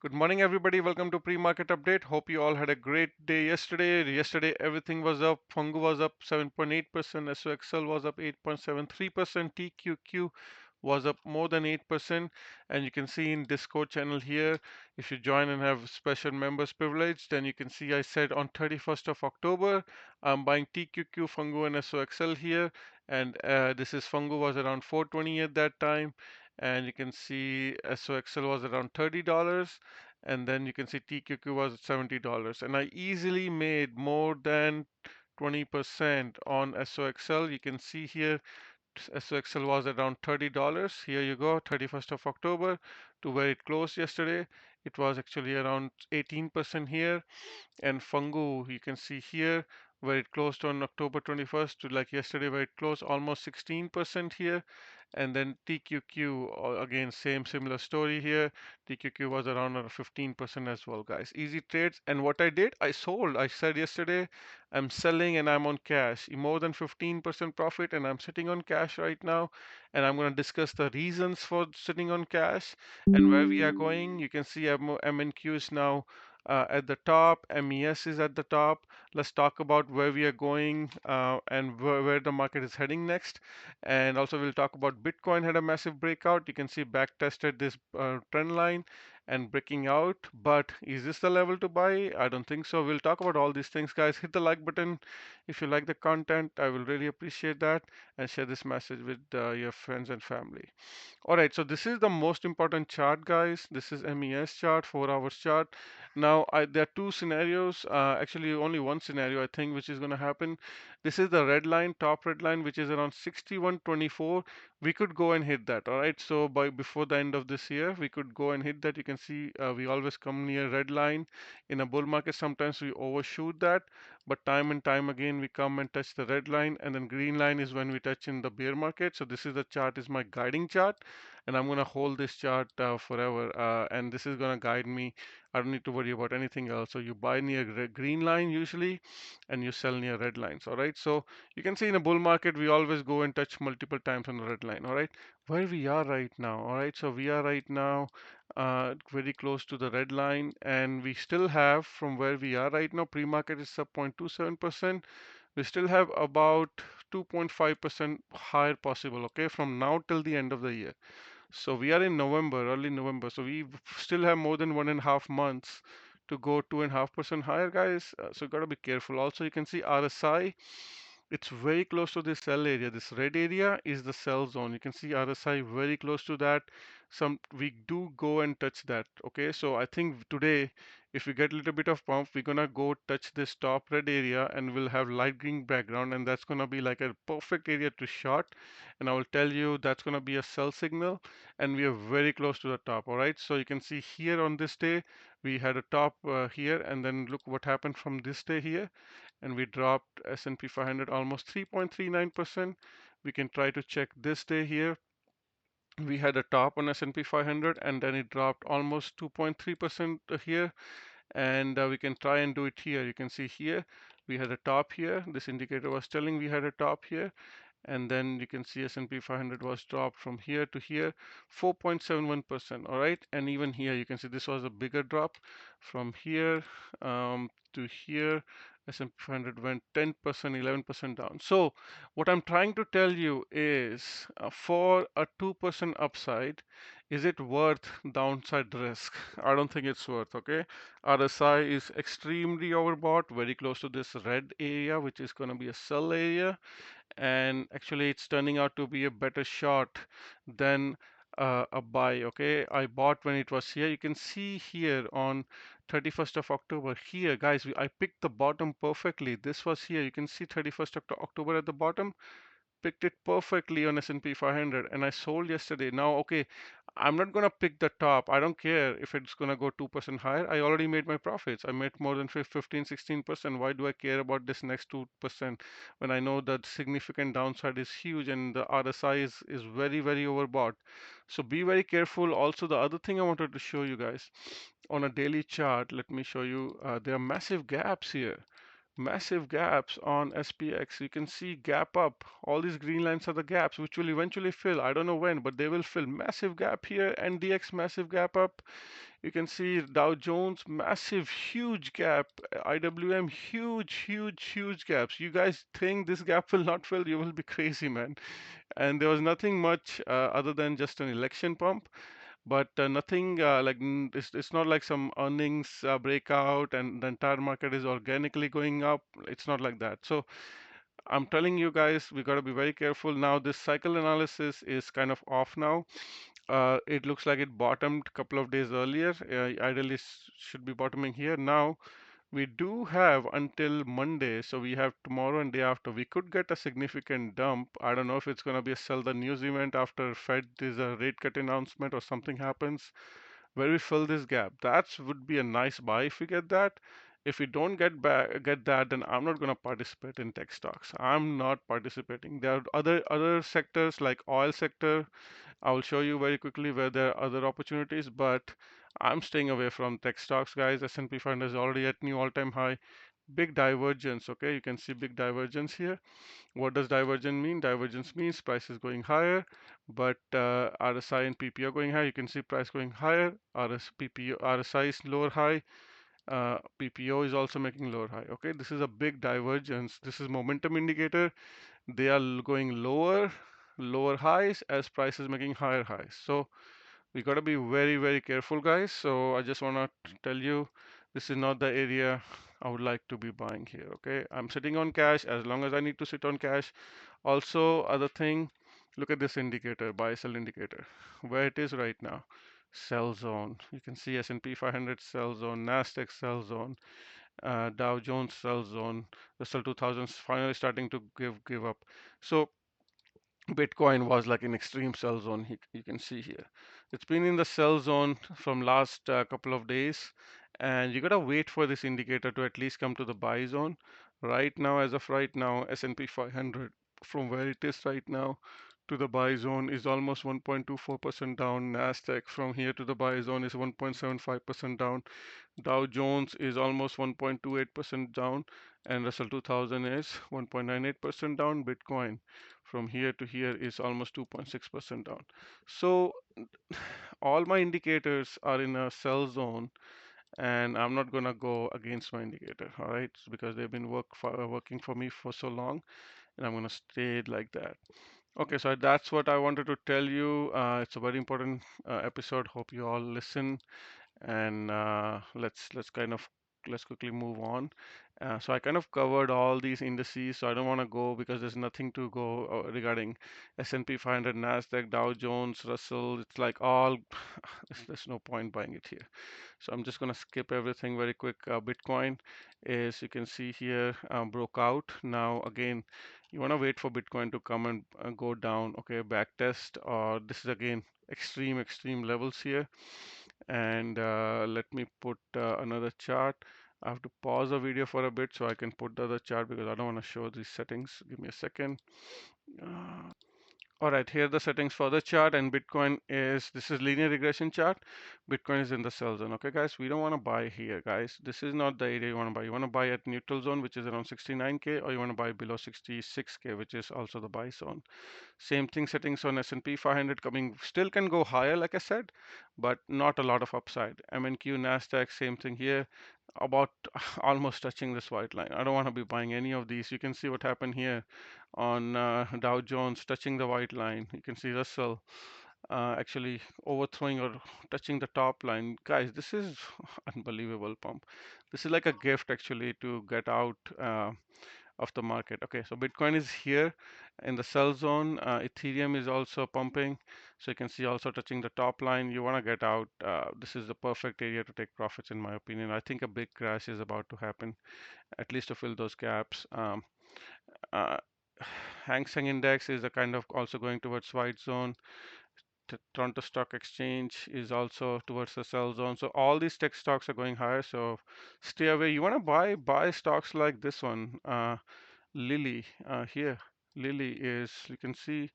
Good morning, everybody. Welcome to pre-market update. Hope you all had a great day yesterday. Yesterday, everything was up. FNGU was up 7.8%. SOXL was up 8.73%. TQQQ was up more than 8%. And you can see in Discord channel here, if you join and have special members privilege, then you can see I said on 31st of October, I'm buying TQQ, FNGU, and SOXL here. And this is FNGU was around 420 at that time. And you can see SOXL was around $30, and then you can see TQQ was $70, and I easily made more than 20% on SOXL. You can see here SOXL was around $30. Here you go, 31st of October to where it closed yesterday. It was actually around 18% here. And FNGU, you can see here where it closed on October 21st to like yesterday where it closed almost 16% here. And then TQQ, again, same similar story here. TQQ was around 15% as well, guys. Easy trades. And what I did, I sold. I said yesterday, I'm selling and I'm on cash. More than 15% profit, and I'm sitting on cash right now. And I'm going to discuss the reasons for sitting on cash and where we are going. You can see MNQ is now at the top, MES is at the top. Let's talk about where we are going and where the market is heading next. And also we'll talk about Bitcoin had a massive breakout. You can see back tested this trend line and breaking out. But is this the level to buy? I don't think so. We'll talk about all these things, guys. Hit the like button if you like the content. I will really appreciate that, and share this message with your friends and family. All right, so this is the most important chart, guys. This is MES chart, 4 hours chart. Now, there are two scenarios, actually only one scenario, I think, which is going to happen. This is the red line, top red line, which is around 61.24. We could go and hit that, all right? So before the end of this year, we could go and hit that. You can see we always come near red line. In a bull market, sometimes we overshoot that, but time and time again, we come and touch the red line, and then green line is when we touch in the bear market. So this is the chart, is my guiding chart, and I'm going to hold this chart forever, and this is going to guide me. I don't need to worry about anything else. So you buy near green line usually, and you sell near red lines. All right. So you can see in a bull market, we always go and touch multiple times on the red line. All right. Where we are right now. All right. So we are right now very close to the red line, and we still have from where we are right now. Pre-market is up 0.27%. We still have about 2.5% higher possible. Okay, from now till the end of the year. So we are in November, early November. So we still have more than 1.5 months to go 2.5% higher, guys. So gotta be careful. Also, you can see RSI. It's very close to this sell area. This red area is the sell zone. You can see RSI very close to that. We do go and touch that. Okay, so I think today, if we get a little bit of pump, we're gonna go touch this top red area, and we'll have light green background, and that's gonna be like a perfect area to short. And I will tell you that's gonna be a sell signal, and we are very close to the top. All right, so you can see here on this day we had a top here, and then look what happened from this day here, and we dropped S&P 500 almost 3.39%. We can try to check this day here. We had a top on S&P 500, and then it dropped almost 2.3% here, and we can try and do it here. You can see here we had a top here. This indicator was telling we had a top here, and then you can see S&P 500 was dropped from here to here 4.71%. All right, and even here you can see this was a bigger drop from here to here. S&P 500 went 10%, 11% down. So what I'm trying to tell you is for a 2% upside, is it worth downside risk? I don't think it's worth. Okay, RSI is extremely overbought, very close to this red area, which is going to be a sell area, and actually it's turning out to be a better short than a buy. Okay, I bought when it was here. You can see here on 31st of October here, guys, I picked the bottom perfectly. This was here. You can see 31st of October at the bottom, picked it perfectly on S&P 500, and I sold yesterday. Now, okay, I'm not gonna pick the top. I don't care if it's gonna go 2% higher. I already made my profits. I made more than 15, 16%. Why do I care about this next 2% when I know that significant downside is huge and the RSI is very, very overbought? So be very careful. Also, the other thing I wanted to show you guys on a daily chart, let me show you, there are massive gaps here. Massive gaps on SPX. You can see gap up. All these green lines are the gaps which will eventually fill. I don't know when, but they will fill. Massive gap here. NDX massive gap up. You can see Dow Jones massive, huge gap. IWM huge, huge, huge gaps. You guys think this gap will not fill? You will be crazy, man. And there was nothing much other than just an election pump, but nothing it's not like some earnings breakout and the entire market is organically going up. It's not like that. So I'm telling you guys, we got to be very careful. Now this cycle analysis is kind of off now. It looks like it bottomed a couple of days earlier. Ideally should be bottoming here. Now we do have until Monday, so we have tomorrow and day after. We could get a significant dump. I don't know if it's going to be a sell the news event after Fed is a rate cut announcement or something happens where we fill this gap. That would be a nice buy if we get that. If we don't get that, then I'm not going to participate in tech stocks. I'm not participating. There are other sectors like oil sector. I will show you very quickly where there are other opportunities, but I'm staying away from tech stocks, guys. S&P 500 is already at new all-time high. Big divergence, okay? You can see big divergence here. What does divergence mean? Divergence means price is going higher, but RSI and PPO going higher. You can see price going higher. RSI is lower high. PPO is also making lower high. Okay, this is a big divergence. This is momentum indicator. They are going lower highs as price is making higher highs. So we got to be very, very careful, guys. So I just want to tell you, this is not the area I would like to be buying here. Okay, I'm sitting on cash as long as I need to sit on cash. Also, other thing, look at this indicator, buy sell indicator, where it is right now. Sell zone. You can see S&P 500 sell zone, Nasdaq sell zone, Dow Jones sell zone. Russell 2000 finally starting to give up. So Bitcoin was like an extreme sell zone. You can see here. It's been in the sell zone from last couple of days, and you gotta wait for this indicator to at least come to the buy zone. Right now, as of right now, S&P 500 from where it is right now to the buy zone is almost 1.24% down. Nasdaq from here to the buy zone is 1.75% down. Dow Jones is almost 1.28% down, and Russell 2000 is 1.98% down. Bitcoin from here to here is almost 2.6% down. So all my indicators are in a sell zone, and I'm not gonna go against my indicator, all right? Because they've been working for me for so long, and I'm gonna stay like that. Okay, so that's what I wanted to tell you. It's a very important episode. Hope you all listen, and let's quickly move on. So I kind of covered all these indices, so I don't want to go because there's nothing to go regarding S&P 500, Nasdaq, Dow Jones, Russell. It's like all there's no point buying it here. So I'm just gonna skip everything very quick. Bitcoin is, you can see here, broke out. Now again, you want to wait for Bitcoin to come and go down. Okay, back test, or this is again extreme levels here. And let me put another chart. I have to pause the video for a bit so I can put the other chart because I don't want to show these settings. Give me a second. All right, here are the settings for the chart, and Bitcoin is, this is linear regression chart. Bitcoin is in the sell zone. Okay, guys, we don't want to buy here, guys. This is not the area you want to buy. You want to buy at neutral zone, which is around 69K, or you want to buy below 66K, which is also the buy zone. Same thing, settings on S&P 500 coming, still can go higher, like I said, but not a lot of upside. MNQ, Nasdaq, same thing here, about almost touching this white line. I don't want to be buying any of these. You can see what happened here on Dow Jones touching the white line. You can see Russell actually overthrowing or touching the top line. Guys, this is unbelievable pump. This is like a gift actually to get out of the market. Okay, so Bitcoin is here in the sell zone. Ethereum is also pumping. So you can see also touching the top line. You want to get out. This is the perfect area to take profits in my opinion. I think a big crash is about to happen, at least to fill those gaps. Uh, Hang Seng Index is a kind of also going towards white zone. Toronto Stock Exchange is also towards the sell zone. So all these tech stocks are going higher. So stay away. You want to buy stocks like this one, Lilly. Here, Lilly is, you can see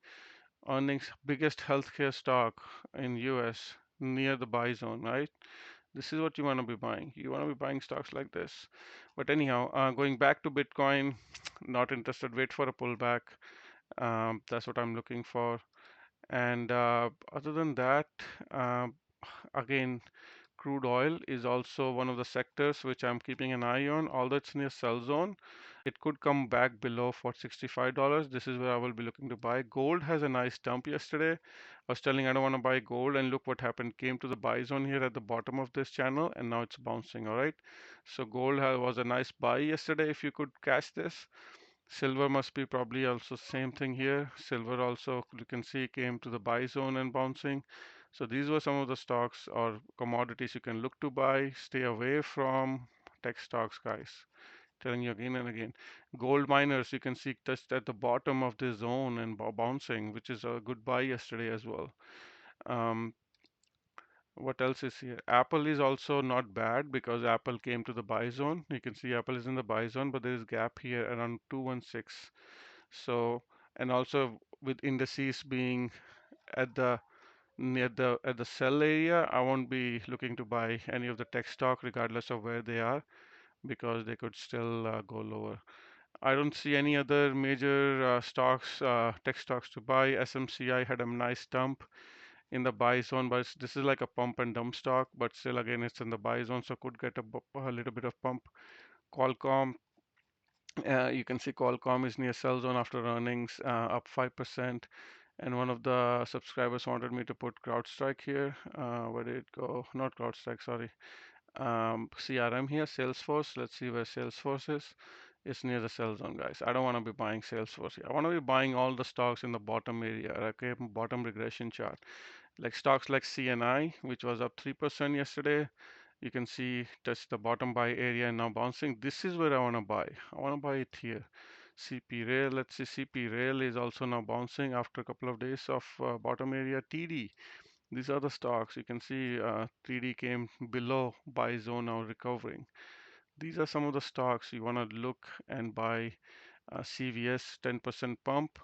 earnings biggest healthcare stock in US near the buy zone, right? This is what you want to be buying. You want to be buying stocks like this. But anyhow, going back to Bitcoin, not interested. Wait for a pullback. That's what I'm looking for. And other than that, um, again, crude oil is also one of the sectors which I'm keeping an eye on. Although it's near sell zone, it could come back below for $65. This is where I will be looking to buy. Gold has a nice dump yesterday. I was telling I don't want to buy gold, and look what happened. Came to the buy zone here at the bottom of this channel, and now it's bouncing. All right. So gold was a nice buy yesterday if you could catch this. Silver must be probably also same thing here. Silver also, you can see, came to the buy zone and bouncing. So these were some of the stocks or commodities you can look to buy. Stay away from tech stocks, guys. Telling you again and again. Gold miners, you can see just at the bottom of this zone and bouncing, which is a good buy yesterday as well. Um, what else is here? Apple is also not bad because Apple came to the buy zone. You can see Apple is in the buy zone, but there is gap here around 216. So, and also with indices being at the near the at the sell area, I won't be looking to buy any of the tech stock regardless of where they are because they could still go lower. I don't see any other major stocks, tech stocks to buy. SMCI had a nice dump in the buy zone, but this is like a pump and dump stock, but still again it's in the buy zone, so could get a little bit of pump. Qualcomm, you can see Qualcomm is near sell zone after earnings, up 5%. And one of the subscribers wanted me to put CrowdStrike here. Where did it go? Not CrowdStrike, sorry. CRM here, Salesforce. Let's see where Salesforce is. It's near the sell zone, guys. I don't want to be buying Salesforce here. I want to be buying all the stocks in the bottom area, okay, bottom regression chart. Like stocks like CNI, which was up 3% yesterday. You can see touch the bottom buy area and now bouncing. This is where I want to buy. I want to buy it here. CP Rail, let's see, CP Rail is also now bouncing after a couple of days of bottom area. TD, these are the stocks. You can see TD came below buy zone, now recovering. These are some of the stocks you want to look and buy. CVS 10% pump.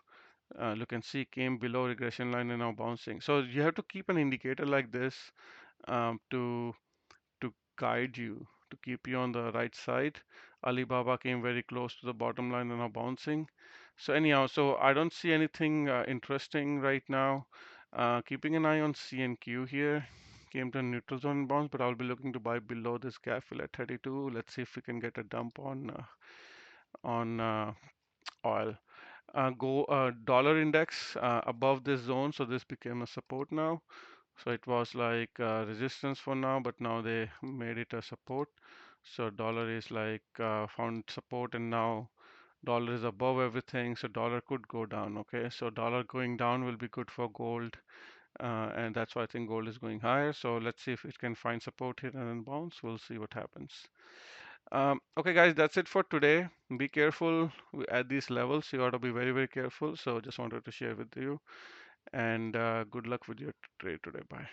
You can see came below regression line and now bouncing. So you have to keep an indicator like this to guide you, to keep you on the right side. Alibaba came very close to the bottom line and now bouncing. So anyhow, so I don't see anything interesting right now. Keeping an eye on CNQ here. Came to a neutral zone bounce, but I'll be looking to buy below this gap fill at 32. Let's see if we can get a dump on oil. Go dollar index above this zone, so this became a support now. So it was like resistance for now, but now they made it a support. So dollar is like found support, and now dollar is above everything. So dollar could go down. Okay, so dollar going down will be good for gold, and that's why I think gold is going higher. So let's see if it can find support here and then bounce. We'll see what happens. Okay, guys, that's it for today. Be careful at these levels. You got to be very, very careful. So just wanted to share with you, and good luck with your trade today. Bye.